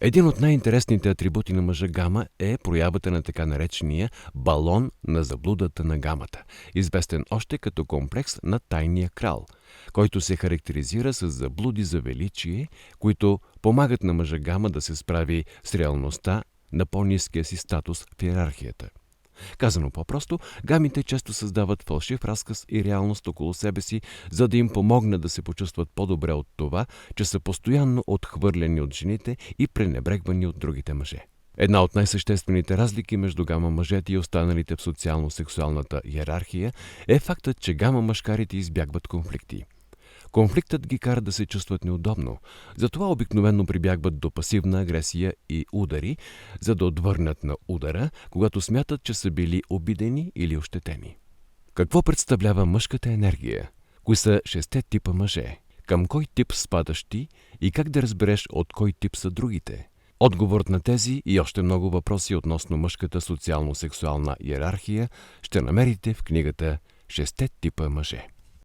Един от най-интересните атрибути на мъжа гама е проявата на така наречения балон на заблудата на гамата, известен още като комплекс на тайния крал, който се характеризира с заблуди за величие, които помагат на мъжа гама да се справи с реалността на по-ниския си статус в иерархията. Казано по-просто, гамите често създават фалшив разказ и реалност около себе си, за да им помогнат да се почувстват по-добре от това, че са постоянно отхвърляни от жените и пренебрегвани от другите мъже. Една от най-съществените разлики между гама мъжете и останалите в социално-сексуалната иерархия е фактът, че гама мъжкарите избягват конфликти. Конфликтът ги кара да се чувстват неудобно, затова обикновено прибягват до пасивна агресия и удари, за да отвърнат на удара, когато смятат, че са били обидени или ощетени. Какво представлява мъжката енергия? Кои са 6 типа мъже? Към кой тип спадаш ти и как да разбереш от кой тип са другите? Отговорът на тези и още много въпроси относно мъжката социално-сексуална иерархия ще намерите в книгата «6 типа мъже».